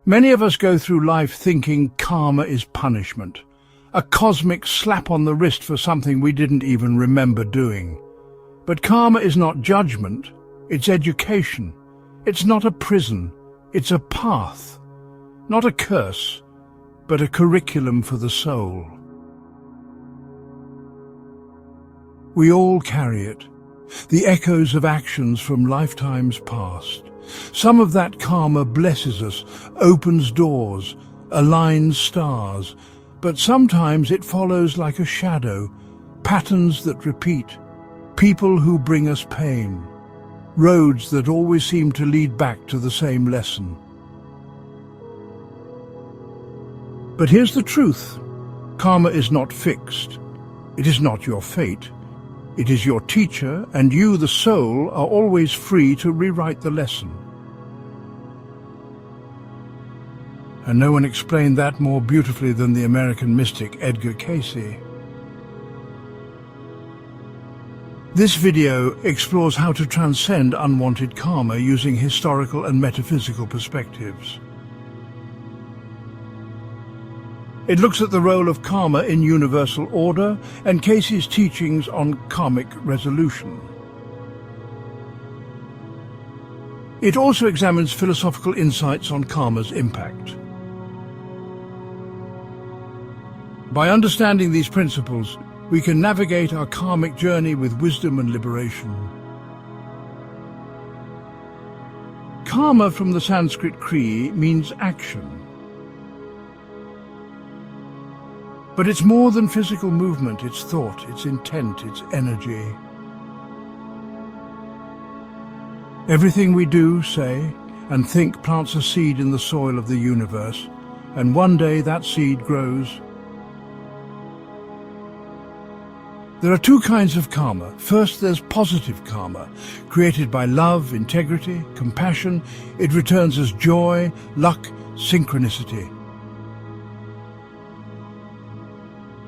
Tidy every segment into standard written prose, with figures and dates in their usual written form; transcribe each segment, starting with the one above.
Many of us go through life thinking karma is punishment, a cosmic slap on the wrist for something we didn't even remember doing. But karma is not judgment, it's education. It's not a prison, it's a path. Not a curse, but a curriculum for the soul. We all carry it, the echoes of actions from lifetimes past. Some of that karma blesses us, opens doors, aligns stars, but sometimes it follows like a shadow, patterns that repeat, people who bring us pain, roads that always seem to lead back to the same lesson. But here's the truth. Karma is not fixed. It is not your fate. It is your teacher, and you, the soul, are always free to rewrite the lesson. And no one explained that more beautifully than the American mystic Edgar Cayce. This video explores how to transcend unwanted karma using historical and metaphysical perspectives. It looks at the role of karma in universal order and Cayce's teachings on karmic resolution. It also examines philosophical insights on karma's impact. By understanding these principles, we can navigate our karmic journey with wisdom and liberation. Karma from the Sanskrit kri means action. But it's more than physical movement, it's thought, it's intent, it's energy. Everything we do, say, and think plants a seed in the soil of the universe, and one day that seed grows. There are two kinds of karma. First, there's positive karma, created by love, integrity, compassion. It returns as joy, luck, synchronicity.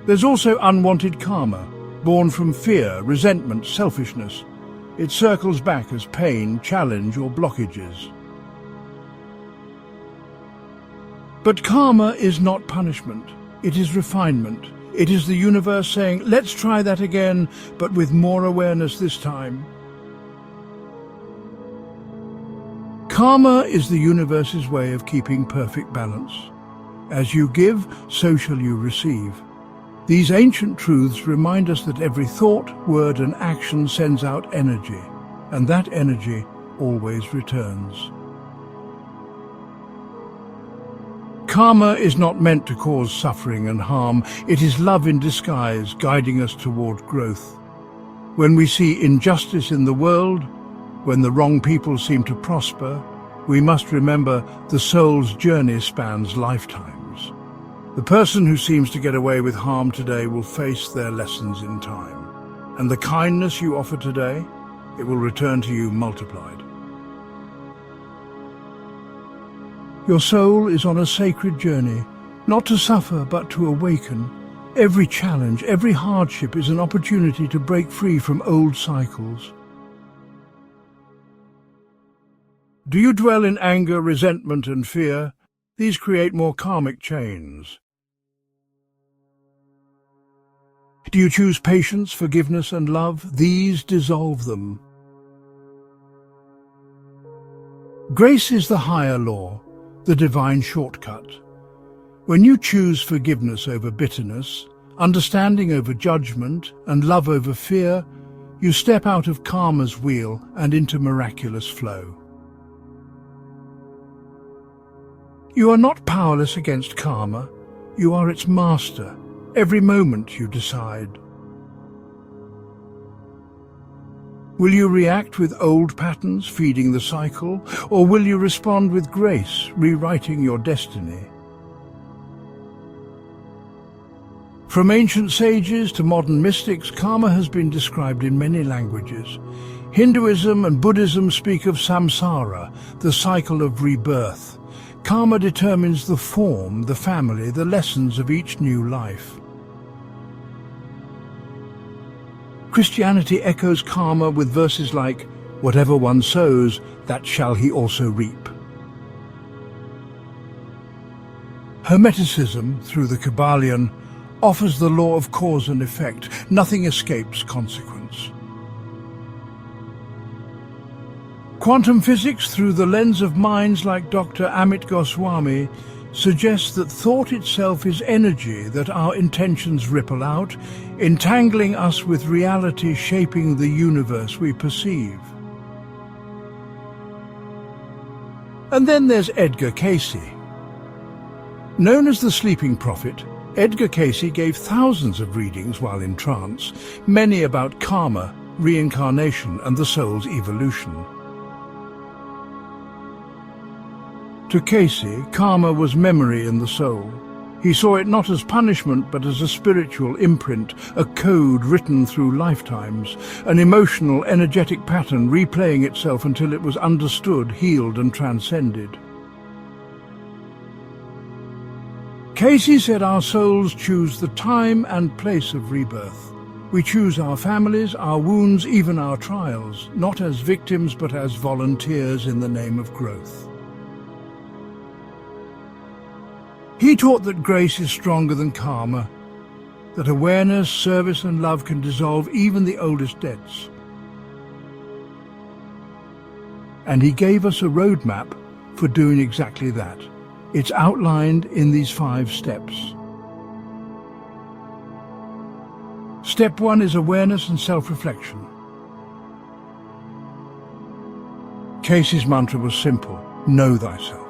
There's also unwanted karma, born from fear, resentment, selfishness. It circles back as pain, challenge, or blockages. But karma is not punishment. It is refinement. It is the universe saying, let's try that again, but with more awareness this time. Karma is the universe's way of keeping perfect balance. As you give, so shall you receive. These ancient truths remind us that every thought, word, and action sends out energy, and that energy always returns. Karma is not meant to cause suffering and harm. It is love in disguise, guiding us toward growth. When we see injustice in the world, when the wrong people seem to prosper, we must remember the soul's journey spans lifetimes. The person who seems to get away with harm today will face their lessons in time. And the kindness you offer today, it will return to you multiplied. Your soul is on a sacred journey, not to suffer but to awaken. Every challenge, every hardship is an opportunity to break free from old cycles. Do you dwell in anger, resentment, and fear? These create more karmic chains. Do you choose patience, forgiveness, and love? These dissolve them. Grace is the higher law, the divine shortcut. When you choose forgiveness over bitterness, understanding over judgment, and love over fear, you step out of karma's wheel and into miraculous flow. You are not powerless against karma. You are its master. Every moment you decide. Will you react with old patterns, feeding the cycle, or will you respond with grace, rewriting your destiny? From ancient sages to modern mystics, karma has been described in many languages. Hinduism and Buddhism speak of samsara, the cycle of rebirth. Karma determines the form, the family, the lessons of each new life. Christianity echoes karma with verses like, "Whatever one sows, that shall he also reap." Hermeticism, through the Kabbalion, offers the law of cause and effect. Nothing escapes consequence. Quantum physics, through the lens of minds like Dr. Amit Goswami, suggests that thought itself is energy, that our intentions ripple out, entangling us with reality, shaping the universe we perceive. And then there's Edgar Cayce. Known as the Sleeping Prophet, Edgar Cayce gave thousands of readings while in trance, many about karma, reincarnation, and the soul's evolution. To Cayce, karma was memory in the soul. He saw it not as punishment but as a spiritual imprint, a code written through lifetimes, an emotional, energetic pattern replaying itself until it was understood, healed and transcended. Cayce said our souls choose the time and place of rebirth. We choose our families, our wounds, even our trials, not as victims but as volunteers in the name of growth. He taught that grace is stronger than karma, that awareness, service and love can dissolve even the oldest debts. And he gave us a roadmap for doing exactly that. It's outlined in these 5 steps. Step 1 is awareness and self-reflection. Cayce's mantra was simple: know thyself.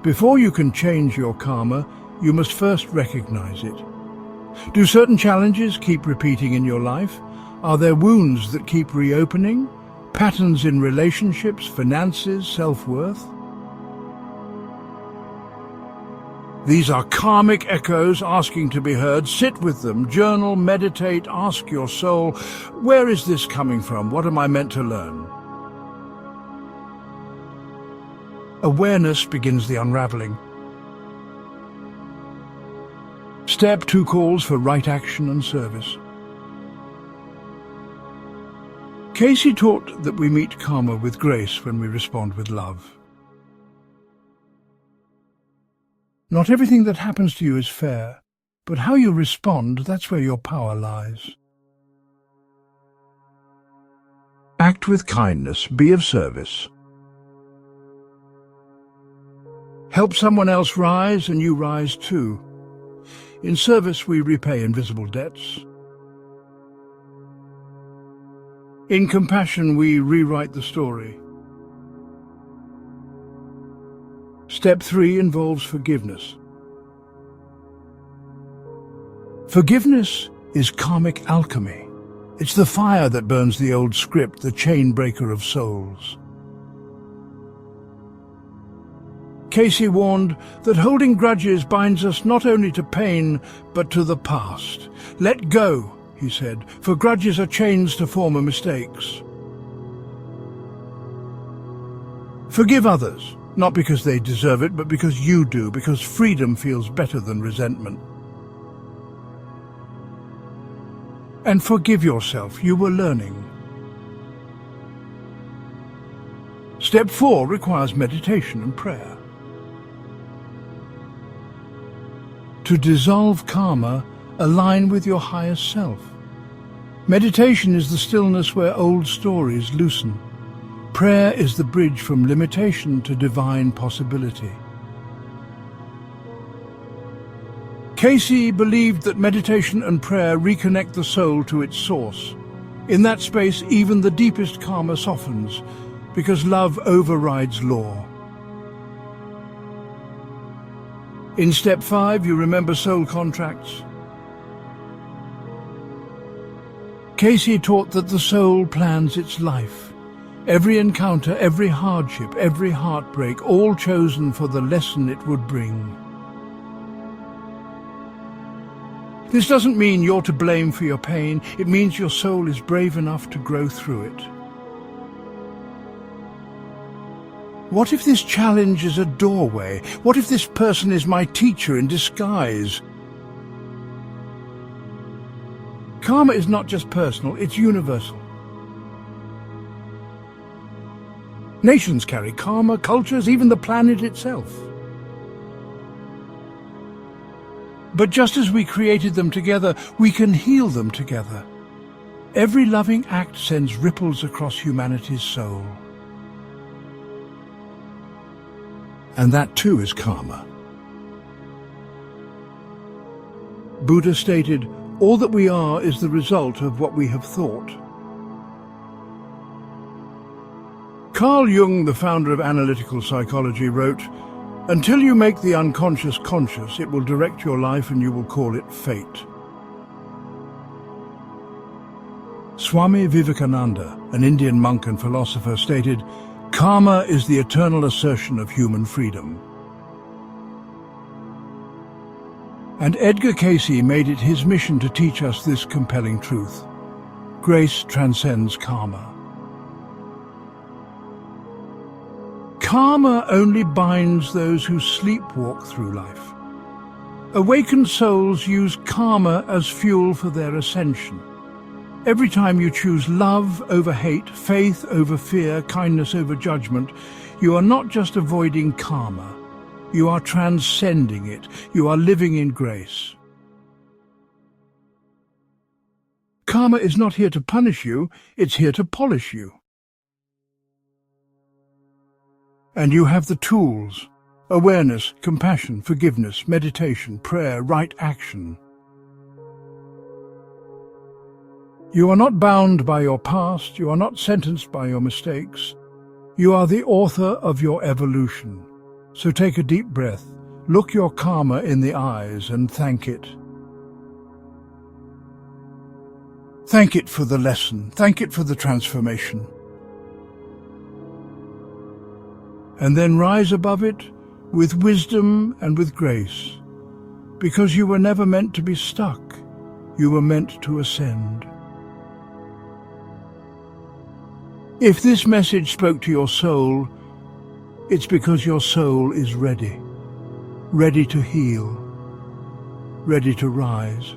Before you can change your karma, you must first recognize it. Do certain challenges keep repeating in your life? Are there wounds that keep reopening? Patterns in relationships, finances, self-worth? These are karmic echoes asking to be heard. Sit with them, journal, meditate, ask your soul, where is this coming from? What am I meant to learn? Awareness begins the unraveling. Step 2 calls for right action and service. Cayce taught that we meet karma with grace when we respond with love. Not everything that happens to you is fair, but how you respond, that's where your power lies. Act with kindness, be of service. Help someone else rise and you rise too. In service we repay invisible debts. In compassion we rewrite the story. Step 3 involves forgiveness. Forgiveness is karmic alchemy. It's the fire that burns the old script, the chain breaker of souls. Cayce warned that holding grudges binds us not only to pain, but to the past. Let go, he said, for grudges are chains to former mistakes. Forgive others, not because they deserve it, but because you do, because freedom feels better than resentment. And forgive yourself, you were learning. Step 4 requires meditation and prayer. To dissolve karma, align with your highest self. Meditation is the stillness where old stories loosen. Prayer is the bridge from limitation to divine possibility. Cayce believed that meditation and prayer reconnect the soul to its source. In that space, even the deepest karma softens, because love overrides law. In step 5, you remember soul contracts. Cayce taught that the soul plans its life. Every encounter, every hardship, every heartbreak, all chosen for the lesson it would bring. This doesn't mean you're to blame for your pain. It means your soul is brave enough to grow through it. What if this challenge is a doorway? What if this person is my teacher in disguise? Karma is not just personal, it's universal. Nations carry karma, cultures, even the planet itself. But just as we created them together, we can heal them together. Every loving act sends ripples across humanity's soul. And that too is karma. Buddha stated, "All that we are is the result of what we have thought." Carl Jung, the founder of analytical psychology, wrote, "Until you make the unconscious conscious, it will direct your life and you will call it fate." Swami Vivekananda, an Indian monk and philosopher, stated, "Karma is the eternal assertion of human freedom." And Edgar Cayce made it his mission to teach us this compelling truth. Grace transcends karma. Karma only binds those who sleepwalk through life. Awakened souls use karma as fuel for their ascension. Every time you choose love over hate, faith over fear, kindness over judgment, you are not just avoiding karma, you are transcending it. You are living in grace. Karma is not here to punish you, it's here to polish you. And you have the tools: awareness, compassion, forgiveness, meditation, prayer, right action. You are not bound by your past, you are not sentenced by your mistakes. You are the author of your evolution. So take a deep breath, look your karma in the eyes and thank it. Thank it for the lesson, thank it for the transformation. And then rise above it with wisdom and with grace, because you were never meant to be stuck, you were meant to ascend. If this message spoke to your soul, it's because your soul is ready, ready to heal, ready to rise,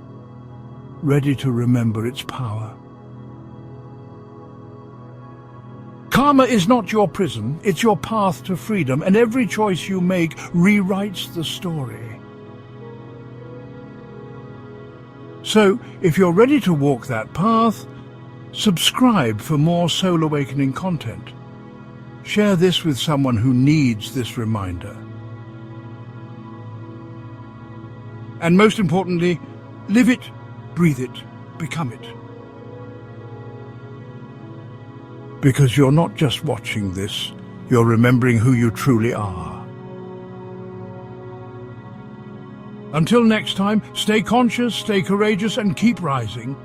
ready to remember its power. Karma is not your prison, it's your path to freedom, and every choice you make rewrites the story. So, if you're ready to walk that path, subscribe for more soul awakening content. Share this with someone who needs this reminder. And most importantly, live it, breathe it, become it. Because you're not just watching this, you're remembering who you truly are. Until next time, stay conscious, stay courageous, and keep rising.